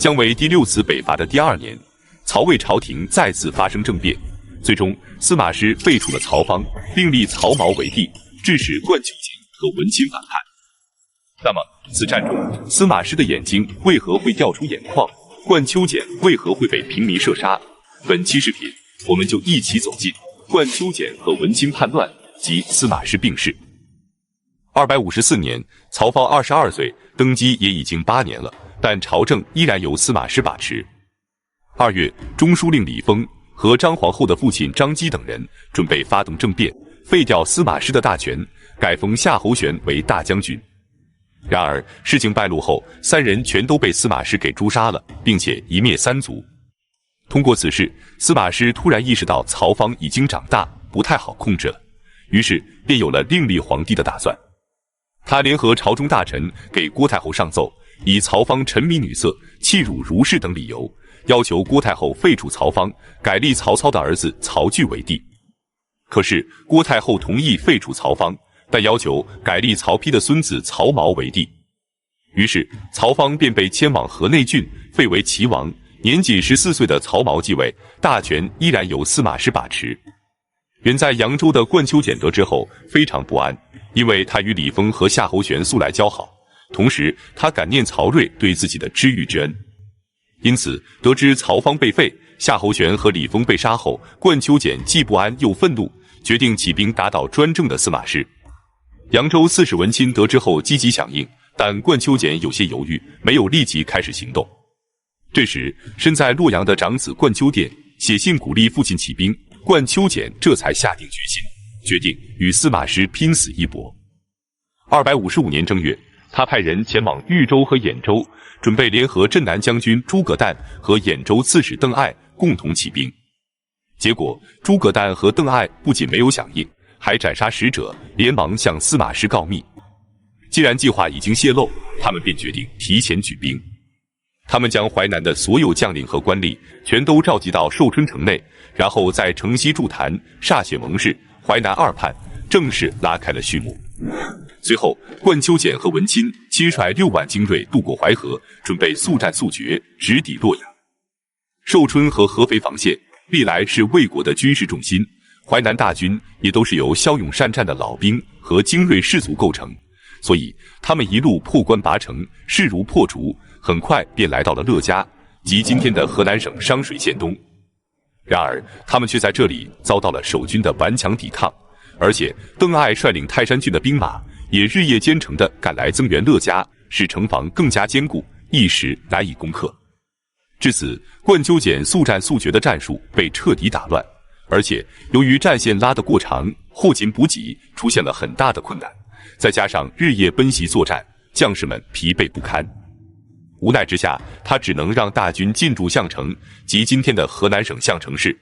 将为第6次北伐的第2年，曹魏朝廷再次发生政变，最终司马师废除了曹芳，另立曹髦为帝，致使冠丘俭和文钦反叛。那么，此战中，司马师的眼睛为何会掉出眼眶？冠丘俭为何会被平民射杀？本期视频，我们就一起走进冠丘俭和文钦叛乱及司马师病逝。254年，曹芳22岁，登基也已经8年了，但朝政依然由司马师把持。2月，中书令李丰和张皇后的父亲张基等人准备发动政变，废掉司马师的大权，改封夏侯玄为大将军。然而，事情败露后，3人全都被司马师给诛杀了，并且一灭3族。通过此事，司马师突然意识到曹芳已经长大，不太好控制了，于是便有了另立皇帝的打算。他联合朝中大臣给郭太后上奏，以曹芳沉迷女色、欺辱儒士等理由，要求郭太后废除曹芳，改立曹操的儿子曹据为帝。可是郭太后同意废除曹芳，但要求改立曹丕的孙子曹髦为帝。于是曹芳便被迁往河内郡，废为齐王。年仅14岁的曹髦继位，大权依然由司马师把持。远在扬州的冠丘俭得知后非常不安，因为他与李丰和夏侯玄素来交好，同时他感念曹睿对自己的知遇之恩。因此得知曹芳被废，夏侯玄和李丰被杀后，冠丘俭既不安又愤怒，决定起兵打倒专政的司马师。扬州刺史文钦得知后积极响应，但冠丘俭有些犹豫，没有立即开始行动。这时身在洛阳的长子冠丘殿写信鼓励父亲起兵，冠丘俭这才下定决心，决定与司马师拼死一搏。255年正月，他派人前往豫州和兖州，准备联合镇南将军诸葛诞和兖州刺史邓艾共同起兵。结果诸葛诞和邓艾不仅没有响应，还斩杀使者，连忙向司马师告密。既然计划已经泄露，他们便决定提前举兵。他们将淮南的所有将领和官吏全都召集到寿春城内，然后在城西筑坛歃血盟誓，淮南2叛正式拉开了序幕。随后，冠丘俭和文钦亲率6万精锐渡过淮河，准备速战速决，直抵洛阳。寿春和合肥防线历来是魏国的军事重心，淮南大军也都是由骁勇善战的老兵和精锐士卒构成，所以他们一路破关拔城，势如破竹，很快便来到了乐嘉，即今天的河南省商水县东。然而他们却在这里遭到了守军的顽强抵抗，而且邓艾率领泰山郡的兵马也日夜兼程地赶来增援乐嘉，使城防更加坚固，一时难以攻克。至此，冠丘俭速战速决的战术被彻底打乱，而且由于战线拉得过长，后勤补给出现了很大的困难，再加上日夜奔袭作战，将士们疲惫不堪。无奈之下，他只能让大军进驻项城，即今天的河南省项城市。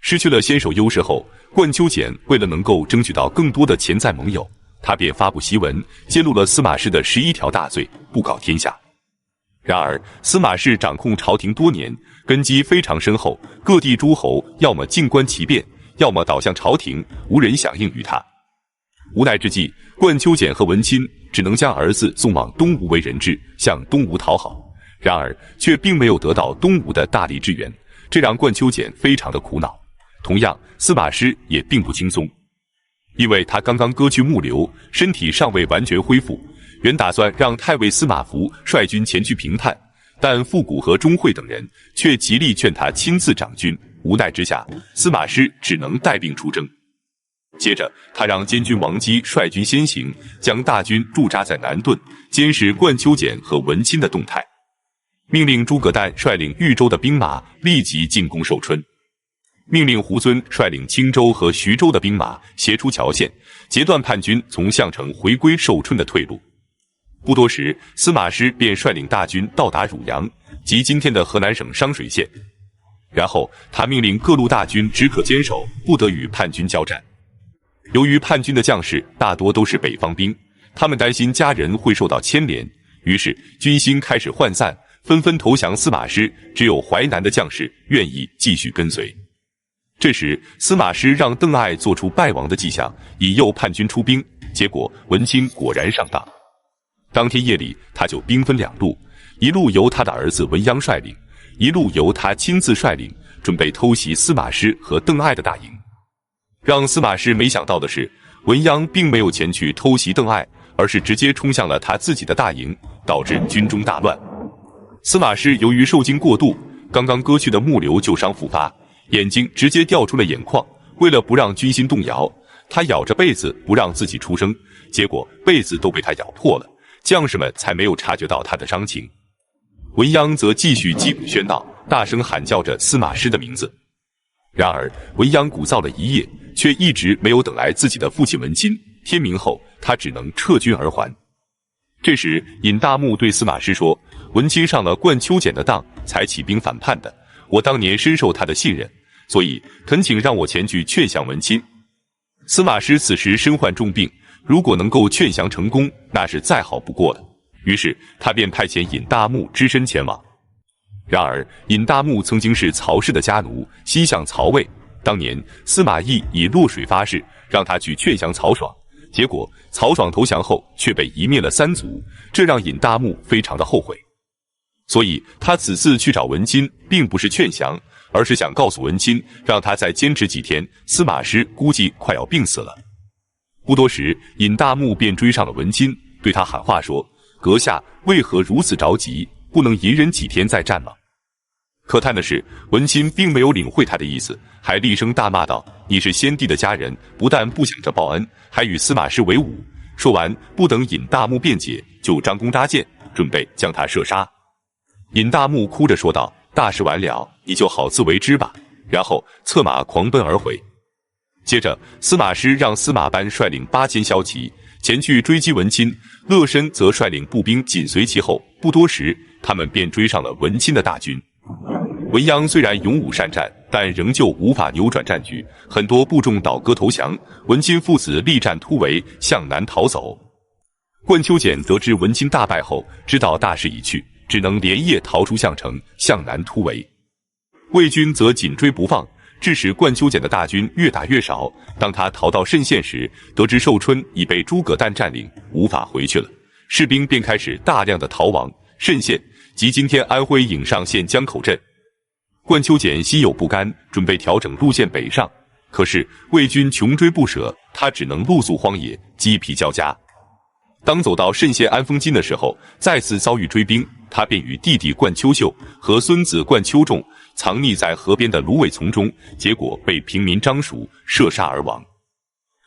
失去了先手优势后，冠丘俭为了能够争取到更多的潜在盟友，他便发布檄文，揭露了司马氏的11条大罪，布告天下。然而司马氏掌控朝廷多年，根基非常深厚，各地诸侯要么静观其变，要么倒向朝廷，无人响应于他。无奈之际，冠丘俭和文钦只能将儿子送往东吴为人质，向东吴讨好，然而却并没有得到东吴的大力支援，这让冠丘俭非常的苦恼。同样，司马师也并不轻松，因为他刚刚割去木瘤，身体尚未完全恢复，原打算让太尉司马孚率军前去平叛，但傅古和钟会等人却极力劝他亲自掌军，无奈之下，司马师只能带兵出征。接着他让监军王基率军先行，将大军驻扎在南顿，监视冠丘俭和文钦的动态，命令诸葛诞率领豫州的兵马立即进攻寿春，命令胡遵率领青州和徐州的兵马斜出桥线，截断叛军从项城回归寿春的退路。不多时，司马师便率领大军到达汝阳，即今天的河南省商水县。然后他命令各路大军只可坚守，不得与叛军交战。由于叛军的将士大多都是北方兵，他们担心家人会受到牵连，于是军心开始涣散，纷纷投降司马师，只有淮南的将士愿意继续跟随。这时司马师让邓艾做出败亡的迹象，引诱叛军出兵，结果文钦果然上当。当天夜里，他就兵分2路，一路由他的儿子文鸯率领，一路由他亲自率领，准备偷袭司马师和邓艾的大营。让司马师没想到的是，文鸯并没有前去偷袭邓艾，而是直接冲向了他自己的大营，导致军中大乱。司马师由于受惊过度，刚刚割去的木瘤旧伤复发，眼睛直接掉出了眼眶。为了不让军心动摇，他咬着被子不让自己出声，结果被子都被他咬破了，将士们才没有察觉到他的伤情。文鸯则继续击鼓喧闹，大声喊叫着司马师的名字。然而文鸯鼓噪了一夜，却一直没有等来自己的父亲文钦。天明后，他只能撤军而还。这时尹大木对司马师说，文钦上了冠秋俭的当，才起兵反叛的，我当年深受他的信任，所以恳请让我前去劝降文钦。司马师此时身患重病，如果能够劝降成功，那是再好不过的。于是他便派遣尹大木只身前往。然而尹大木曾经是曹氏的家奴，心向曹魏。当年司马懿以落水发誓，让他去劝降曹爽，结果曹爽投降后却被夷灭了3族，这让尹大木非常的后悔。所以他此次去找文钦，并不是劝降，而是想告诉文钦，让他再坚持几天，司马师估计快要病死了。不多时，尹大木便追上了文钦，对他喊话说，阁下为何如此着急，不能隐忍几天再战吗？可叹的是，文钦并没有领会他的意思，还厉声大骂道，你是先帝的家人，不但不想着报恩，还与司马师为伍。说完，不等尹大木辩解，就张弓搭箭，准备将他射杀。尹大木哭着说道，大事完了，你就好自为之吧。然后策马狂奔而回。接着司马师让司马班率领8000骁骑前去追击文钦，乐申则率领步兵紧随其后。不多时，他们便追上了文钦的大军。文鸯虽然勇武善战，但仍旧无法扭转战局，很多部众倒戈投降，文钦父子力战突围，向南逃走。冠秋俭得知文钦大败后，知道大势已去，只能连夜逃出项城，向南突围。魏军则紧追不放，致使冠秋俭的大军越打越少。当他逃到慎县时，得知寿春已被诸葛诞占领，无法回去了，士兵便开始大量的逃亡。慎县即今天安徽颍上县江口镇。冠秋俭心有不甘，准备调整路线北上，可是魏军穷追不舍，他只能露宿荒野，鸡皮交加。当走到慎县安丰津的时候，再次遭遇追兵，他便与弟弟冠秋秀和孙子冠秋仲藏匿在河边的芦苇丛中，结果被平民张蜀射杀而亡。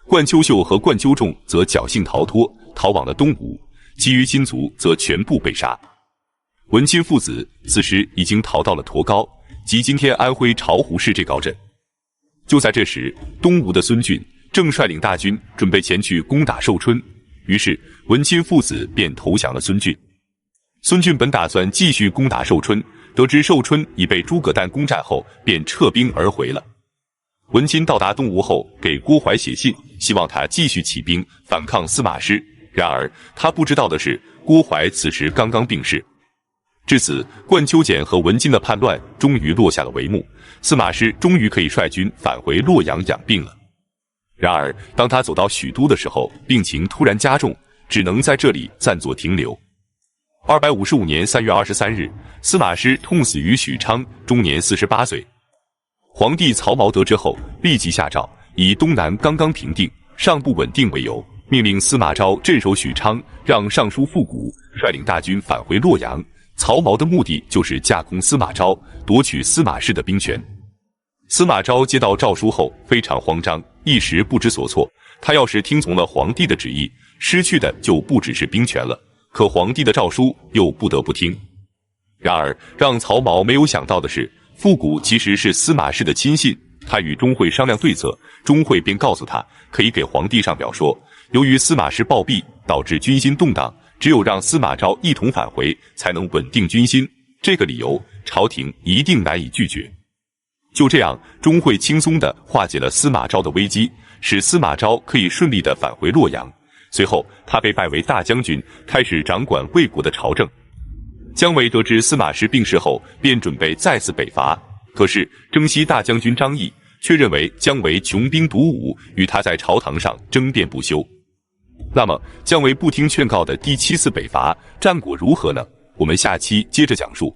冠秋秀和冠秋仲则侥幸逃脱，逃往了东吴，其余亲族则全部被杀。文钦父子此时已经逃到了驼高，即今天安徽巢湖市这高镇。就在这时，东吴的孙峻正率领大军准备前去攻打寿春，于是文钦父子便投降了孙峻。孙峻本打算继续攻打寿春，得知寿春已被诸葛诞攻占后，便撤兵而回了。文钦到达东吴后，给郭淮写信，希望他继续起兵反抗司马师。然而他不知道的是，郭淮此时刚刚病逝。至此，冠秋俭和文钦的叛乱终于落下了帷幕，司马师终于可以率军返回洛阳养病了。然而当他走到许都的时候，病情突然加重，只能在这里暂作停留。255年3月23日，司马师痛死于许昌，终年48岁。皇帝曹髦得知后，立即下诏，以东南刚刚平定，尚不稳定为由，命令司马昭镇守许昌，让尚书傅古率领大军返回洛阳。曹髦的目的就是架空司马昭，夺取司马氏的兵权。司马昭接到诏书后非常慌张，一时不知所措。他要是听从了皇帝的旨意，失去的就不只是兵权了，可皇帝的诏书又不得不听。然而让曹髦没有想到的是，傅古其实是司马氏的亲信，他与钟会商量对策，钟会便告诉他，可以给皇帝上表说，由于司马氏暴毙，导致军心动荡，只有让司马昭一同返回，才能稳定军心。这个理由，朝廷一定难以拒绝。就这样，钟会轻松地化解了司马昭的危机，使司马昭可以顺利地返回洛阳。随后，他被拜为大将军，开始掌管魏国的朝政。姜维得知司马师病逝后，便准备再次北伐。可是，征西大将军张翼却认为姜维穷兵黩武，与他在朝堂上争辩不休。那么，姜维不听劝告的第7次北伐，战果如何呢？我们下期接着讲述。